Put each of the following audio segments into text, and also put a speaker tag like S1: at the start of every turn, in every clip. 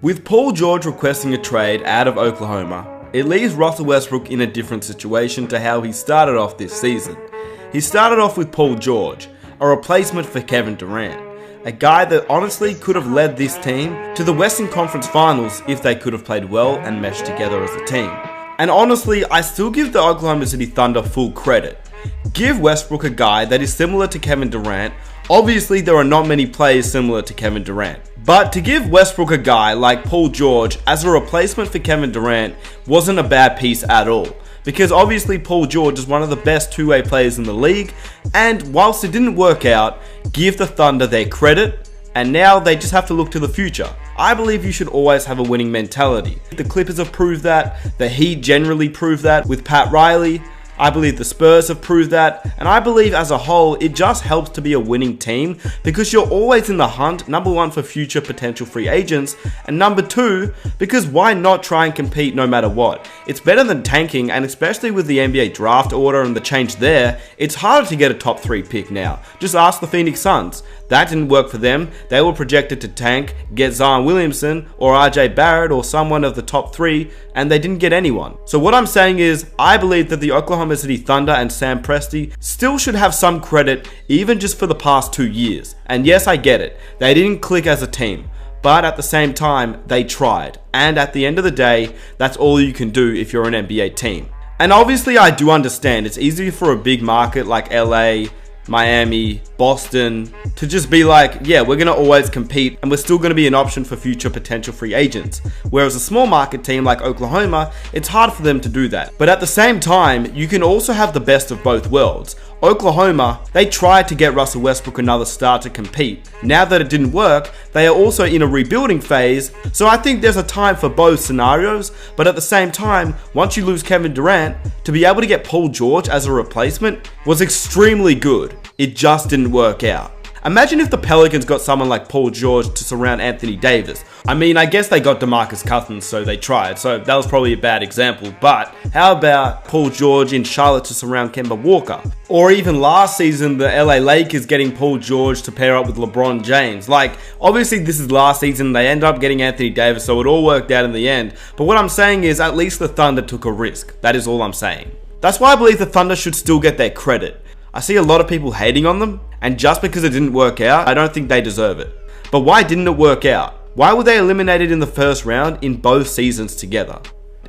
S1: With Paul George requesting a trade out of Oklahoma, it leaves Russell Westbrook in a different situation to how he started off this season. He started off with Paul George, a replacement for Kevin Durant, a guy that honestly could have led this team to the Western Conference Finals if they could have played well and meshed together as a team. And honestly, I still give the Oklahoma City Thunder full credit. Give Westbrook a guy that is similar to Kevin Durant. Obviously, there are not many players similar to Kevin Durant. But to give Westbrook a guy like Paul George as a replacement for Kevin Durant wasn't a bad piece at all. Because obviously Paul George is one of the best two-way players in the league, and whilst it didn't work out, give the Thunder their credit, and now they just have to look to the future. I believe you should always have a winning mentality. The Clippers have proved that, the Heat generally proved that with Pat Riley. I believe the Spurs have proved that, and I believe as a whole, it just helps to be a winning team because you're always in the hunt, number one, for future potential free agents, and number two, because why not try and compete no matter what? It's better than tanking, and especially with the NBA draft order and the change there, it's harder to get a top 3 pick now. Just ask the Phoenix Suns. That didn't work for them. They were projected to tank, get Zion Williamson or RJ Barrett or someone of the top 3, and they didn't get anyone. So what I'm saying is, I believe that the Oklahoma City Thunder and Sam Presti still should have some credit, even just for the past 2 years. And yes, I get it. They didn't click as a team. But at the same time, they tried. And at the end of the day, that's all you can do if you're an NBA team. And obviously, I do understand it's easier for a big market like LA, Miami, Boston, to just be like, yeah, we're going to always compete and we're still going to be an option for future potential free agents. Whereas a small market team like Oklahoma, it's hard for them to do that. But at the same time, you can also have the best of both worlds. Oklahoma, they tried to get Russell Westbrook another star to compete. Now that it didn't work, they are also in a rebuilding phase, so I think there's a time for both scenarios, but at the same time, once you lose Kevin Durant, to be able to get Paul George as a replacement was extremely good. It just didn't work out. Imagine if the Pelicans got someone like Paul George to surround Anthony Davis. I mean, I guess they got DeMarcus Cousins, so they tried, so that was probably a bad example, but how about Paul George in Charlotte to surround Kemba Walker? Or even last season, the LA Lakers getting Paul George to pair up with LeBron James. Like, obviously this is last season, they end up getting Anthony Davis, so it all worked out in the end, but what I'm saying is at least the Thunder took a risk. That is all I'm saying. That's why I believe the Thunder should still get their credit. I see a lot of people hating on them, and just because it didn't work out, I don't think they deserve it. But why didn't it work out? Why were they eliminated in the first round in both seasons together?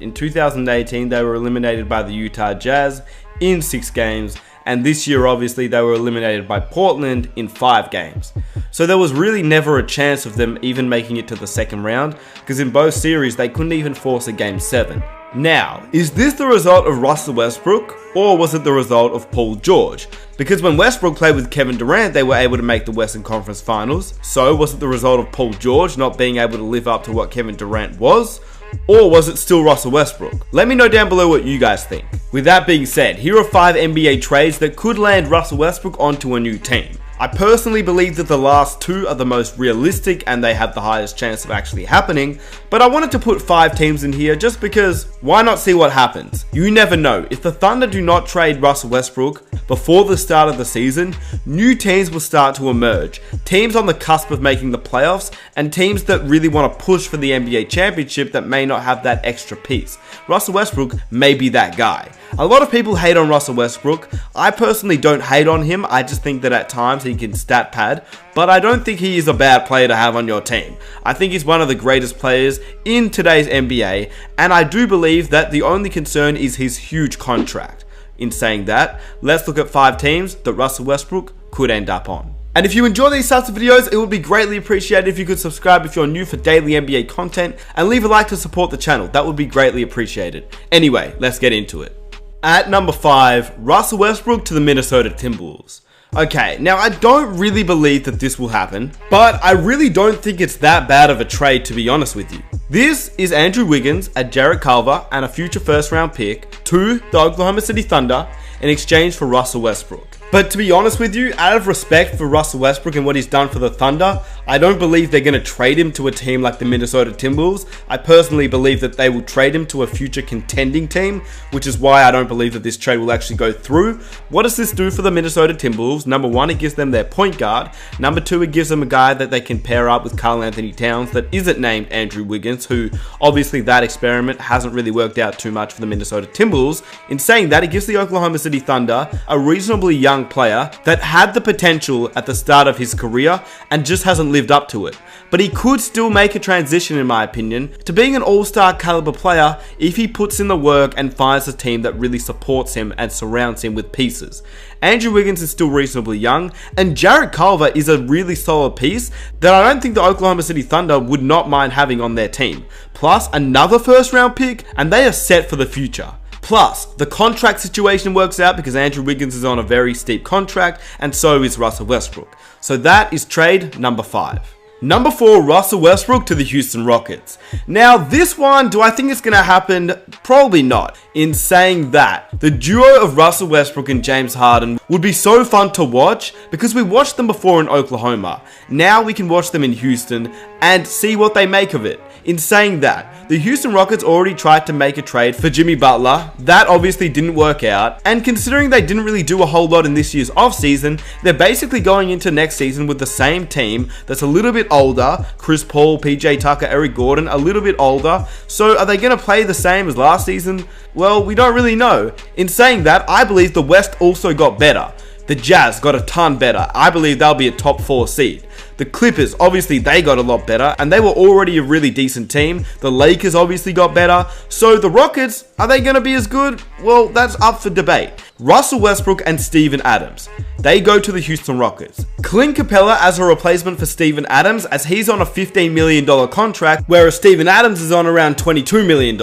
S1: In 2018, they were eliminated by the Utah Jazz in 6 games, and this year, obviously, they were eliminated by Portland in 5 games. So there was really never a chance of them even making it to the second round, because in both series, they couldn't even force a Game 7. Now, is this the result of Russell Westbrook, or was it the result of Paul George? Because when Westbrook played with Kevin Durant, they were able to make the Western Conference Finals. So was it the result of Paul George not being able to live up to what Kevin Durant was? Or was it still Russell Westbrook? Let me know down below what you guys think. With that being said, here are 5 NBA trades that could land Russell Westbrook onto a new team. I personally believe that the last 2 are the most realistic and they have the highest chance of actually happening, but I wanted to put 5 teams in here just because why not see what happens? You never know. If the Thunder do not trade Russell Westbrook before the start of the season, new teams will start to emerge. Teams on the cusp of making the playoffs and teams that really want to push for the NBA championship that may not have that extra piece. Russell Westbrook may be that guy. A lot of people hate on Russell Westbrook. I personally don't hate on him. I just think that at times he can stat pad, but I don't think he is a bad player to have on your team. I think he's one of the greatest players in today's NBA, and I do believe that the only concern is his huge contract. In saying that, let's look at 5 teams that Russell Westbrook could end up on. And if you enjoy these types of videos, it would be greatly appreciated if you could subscribe if you're new for daily NBA content, and leave a like to support the channel. That would be greatly appreciated. Anyway, let's get into it. At number 5, Russell Westbrook to the Minnesota Timberwolves. Okay, now I don't really believe that this will happen, but I really don't think it's that bad of a trade, to be honest with you. This is Andrew Wiggins, a Jarrett Culver, and a future first round pick to the Oklahoma City Thunder in exchange for Russell Westbrook. But to be honest with you, out of respect for Russell Westbrook and what he's done for the Thunder, I don't believe they're going to trade him to a team like the Minnesota Timberwolves. I personally believe that they will trade him to a future contending team, which is why I don't believe that this trade will actually go through. What does this do for the Minnesota Timberwolves? Number one, it gives them their point guard. Number two, it gives them a guy that they can pair up with Karl Anthony Towns that isn't named Andrew Wiggins, who obviously that experiment hasn't really worked out too much for the Minnesota Timberwolves. In saying that, it gives the Oklahoma City Thunder a reasonably young player that had the potential at the start of his career and just hasn't lived up to it. But he could still make a transition, in my opinion, to being an all-star caliber player if he puts in the work and finds a team that really supports him and surrounds him with pieces. Andrew Wiggins is still reasonably young, and Jarrett Culver is a really solid piece that I don't think the Oklahoma City Thunder would not mind having on their team. Plus, another first-round pick, and they are set for the future. Plus, the contract situation works out because Andrew Wiggins is on a very steep contract, and so is Russell Westbrook. So that is trade number 5. Number 4, Russell Westbrook to the Houston Rockets. Now, this one, do I think it's going to happen? Probably not. In saying that, the duo of Russell Westbrook and James Harden would be so fun to watch because we watched them before in Oklahoma. Now we can watch them in Houston and see what they make of it. In saying that, the Houston Rockets already tried to make a trade for Jimmy Butler. That obviously didn't work out. And considering they didn't really do a whole lot in this year's offseason, they're basically going into next season with the same team that's a little bit older. Chris Paul, PJ Tucker, Eric Gordon, a little bit older. So are they going to play the same as last season? Well, we don't really know. In saying that, I believe the West also got better. The Jazz got a ton better. I believe they'll be a top 4 seed. The Clippers, obviously they got a lot better, and they were already a really decent team. The Lakers obviously got better. So the Rockets, are they going to be as good? Well, that's up for debate. Russell Westbrook and Steven Adams, they go to the Houston Rockets. Clint Capella as a replacement for Steven Adams, as he's on a $15 million contract, whereas Steven Adams is on around $22 million.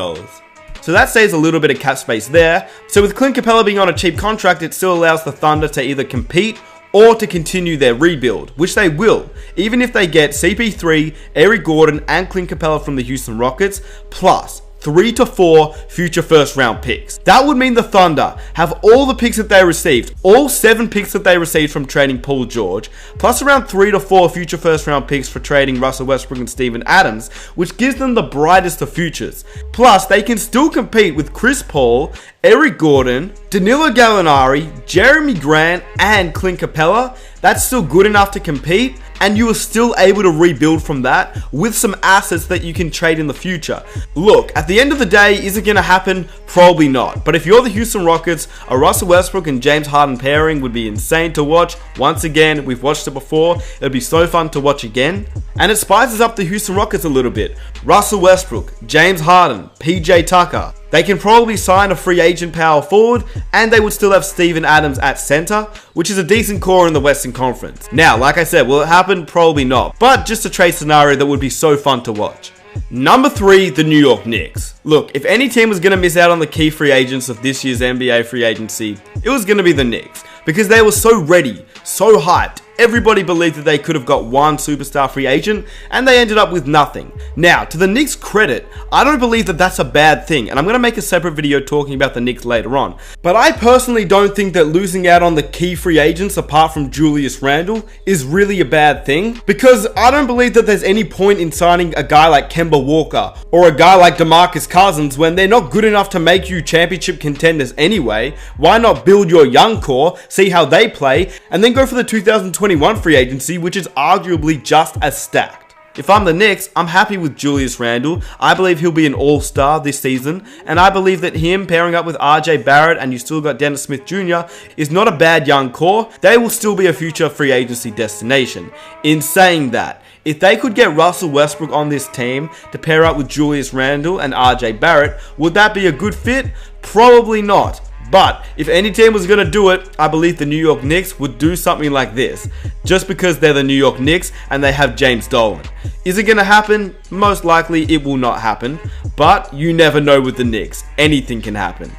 S1: So that saves a little bit of cap space there. So with Clint Capella being on a cheap contract, it still allows the Thunder to either compete or to continue their rebuild, which they will, even if they get CP3, Eric Gordon, and Clint Capella from the Houston Rockets, plus 3 to 4 future first round picks. That would mean the Thunder have all the picks that they received, all 7 picks that they received from trading Paul George, plus around 3 to 4 future first round picks for trading Russell Westbrook and Steven Adams, which gives them the brightest of futures. Plus, they can still compete with Chris Paul, Eric Gordon, Danilo Gallinari, Jeremy Grant, and Clint Capella. That's still good enough to compete, and you are still able to rebuild from that with some assets that you can trade in the future. Look, at the end of the day, is it going to happen? Probably not. But if you're the Houston Rockets, a Russell Westbrook and James Harden pairing would be insane to watch. Once again, we've watched it before. It'll be so fun to watch again. And it spices up the Houston Rockets a little bit. Russell Westbrook, James Harden, PJ Tucker. They can probably sign a free agent power forward, and they would still have Steven Adams at center, which is a decent core in the Western Conference. Now, like I said, will it happen? Probably not. But just a trade scenario that would be so fun to watch. Number 3, the New York Knicks. Look, if any team was going to miss out on the key free agents of this year's NBA free agency, it was going to be the Knicks. Because they were so ready, so hyped. Everybody believed that they could have got one superstar free agent, and they ended up with nothing. Now, to the Knicks' credit, I don't believe that that's a bad thing, and I'm going to make a separate video talking about the Knicks later on. But I personally don't think that losing out on the key free agents, apart from Julius Randle, is really a bad thing, because I don't believe that there's any point in signing a guy like Kemba Walker, or a guy like DeMarcus Cousins, when they're not good enough to make you championship contenders anyway. Why not build your young core, see how they play, and then go for the 2021 free agency, which is arguably just as stacked. If I'm the Knicks, I'm happy with Julius Randle. I believe he'll be an all-star this season, and I believe that him pairing up with RJ Barrett, and you still got Dennis Smith Jr., is not a bad young core. They will still be a future free agency destination. In saying that, if they could get Russell Westbrook on this team to pair up with Julius Randle and RJ Barrett, would that be a good fit? Probably not. But if any team was going to do it, I believe the New York Knicks would do something like this. Just because they're the New York Knicks and they have James Dolan. Is it going to happen? Most likely it will not happen. But you never know with the Knicks. Anything can happen.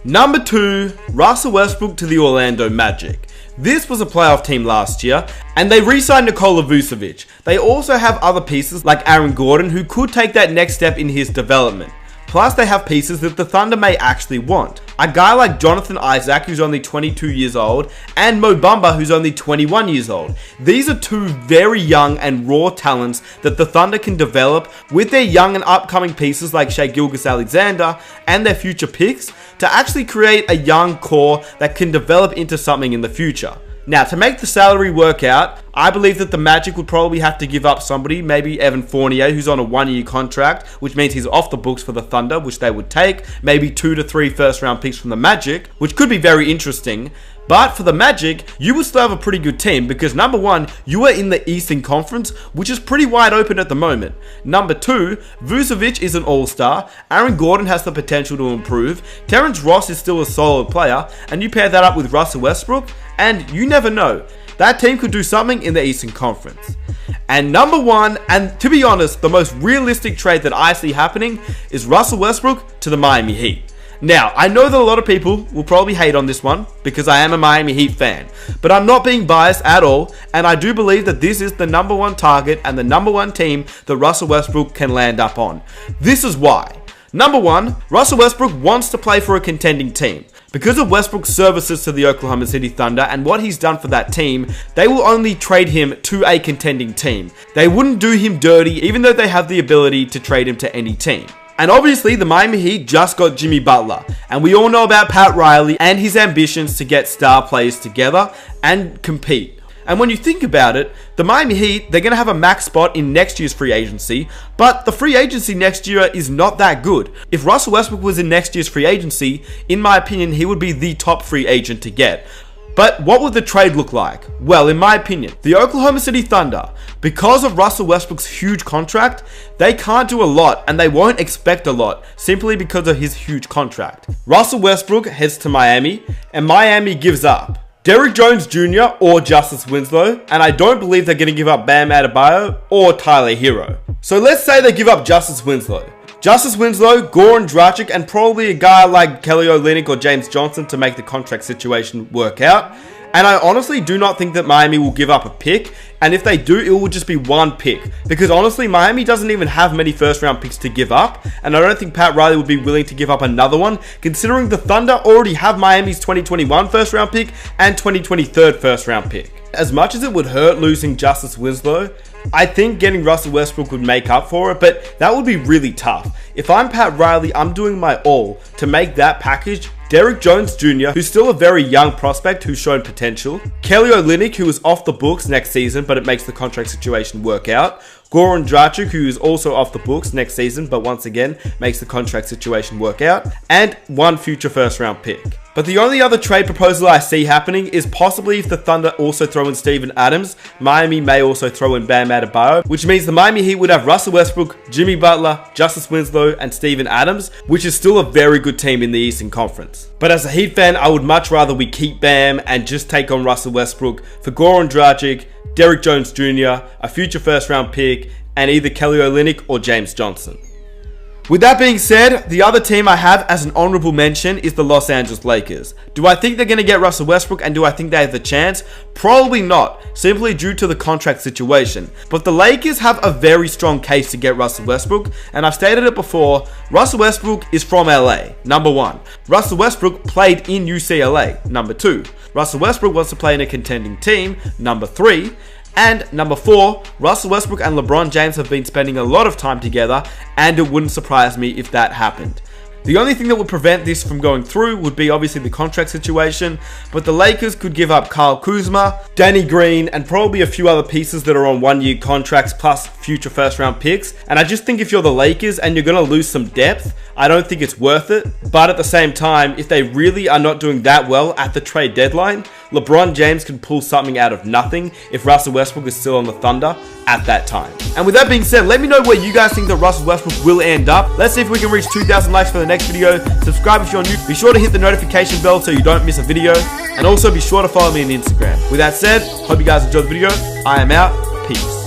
S1: Number 2, Russell Westbrook to the Orlando Magic. This was a playoff team last year, and they re-signed Nikola Vucevic. They also have other pieces like Aaron Gordon, who could take that next step in his development. Plus, they have pieces that the Thunder may actually want. a guy like Jonathan Isaac, who's only 22 years old, and Mo Bamba, who's only 21 years old. These are two very young and raw talents that the Thunder can develop with their young and upcoming pieces like Shai Gilgeous-Alexander and their future picks to actually create a young core that can develop into something in the future. Now, to make the salary work out, I believe that the Magic would probably have to give up somebody, maybe Evan Fournier, who's on a 1-year contract, which means he's off the books for the Thunder, which they would take. Maybe 2 to 3 first-round picks from the Magic, which could be very interesting. But for the Magic, you would still have a pretty good team because number one, you are in the Eastern Conference, which is pretty wide open at the moment. Number two, Vucevic is an all-star, Aaron Gordon has the potential to improve, Terrence Ross is still a solid player, and you pair that up with Russell Westbrook, and you never know. That team could do something in the Eastern Conference. And number one, and to be honest, the most realistic trade that I see happening is Russell Westbrook to the Miami Heat. Now, I know that a lot of people will probably hate on this one because I am a Miami Heat fan, but I'm not being biased at all, and I do believe that this is the number one target and the number one team that Russell Westbrook can land up on. This is why. Number one, Russell Westbrook wants to play for a contending team. Because of Westbrook's services to the Oklahoma City Thunder and what he's done for that team, they will only trade him to a contending team. They wouldn't do him dirty even though they have the ability to trade him to any team. And obviously, the Miami Heat just got Jimmy Butler. And we all know about Pat Riley and his ambitions to get star players together and compete. And when you think about it, the Miami Heat, they're going to have a max spot in next year's free agency, but the free agency next year is not that good. If Russell Westbrook was in next year's free agency, in my opinion, he would be the top free agent to get. But what would the trade look like? Well, in my opinion, the Oklahoma City Thunder, because of Russell Westbrook's huge contract, they can't do a lot and they won't expect a lot simply because of his huge contract. Russell Westbrook heads to Miami and Miami gives up Derrick Jones Jr. or Justice Winslow, and I don't believe they're going to give up Bam Adebayo or Tyler Hero. So let's say they give up Justice Winslow. Justice Winslow, Goran Dragic, and probably a guy like Kelly Olynyk or James Johnson to make the contract situation work out. And I honestly do not think that Miami will give up a pick. And if they do, it will just be one pick. Because honestly, Miami doesn't even have many first round picks to give up. And I don't think Pat Riley would be willing to give up another one, considering the Thunder already have Miami's 2021 first round pick and 2023 first round pick. As much as it would hurt losing Justice Winslow, I think getting Russell Westbrook would make up for it, but that would be really tough. If I'm Pat Riley, I'm doing my all to make that package Derrick Jones Jr., who's still a very young prospect who's shown potential, Kelly Olynyk, who is off the books next season, but it makes the contract situation work out, Goran Dragic, who is also off the books next season, but once again, makes the contract situation work out, and one future first round pick. But the only other trade proposal I see happening is possibly if the Thunder also throw in Steven Adams, Miami may also throw in Bam Adebayo, which means the Miami Heat would have Russell Westbrook, Jimmy Butler, Justice Winslow, and Steven Adams, which is still a very good team in the Eastern Conference. But as a Heat fan, I would much rather we keep Bam and just take on Russell Westbrook for Goran Dragic, Derrick Jones Jr., a future first round pick, and either Kelly Olynyk or James Johnson. With that being said, the other team I have as an honorable mention is the Los Angeles Lakers. Do I think they're going to get Russell Westbrook and do I think they have the chance? Probably not, simply due to the contract situation. But the Lakers have a very strong case to get Russell Westbrook, and I've stated it before, Russell Westbrook is from LA, number one. Russell Westbrook played in UCLA, number two. Russell Westbrook wants to play in a contending team, number three. And number four, Russell Westbrook and LeBron James have been spending a lot of time together, and it wouldn't surprise me if that happened. The only thing that would prevent this from going through would be obviously the contract situation, but the Lakers could give up Kyle Kuzma, Danny Green, and probably a few other pieces that are on 1-year contracts plus future first round picks. And I just think if you're the Lakers and you're going to lose some depth, I don't think it's worth it. But at the same time, if they really are not doing that well at the trade deadline, LeBron James can pull something out of nothing if Russell Westbrook is still on the Thunder at that time. And with that being said, let me know where you guys think that Russell Westbrook will end up. Let's see if we can reach 2,000 likes for the next video. Subscribe if you're new. Be sure to hit the notification bell so you don't miss a video. And also be sure to follow me on Instagram. With that said, hope you guys enjoyed the video. I am out. Peace.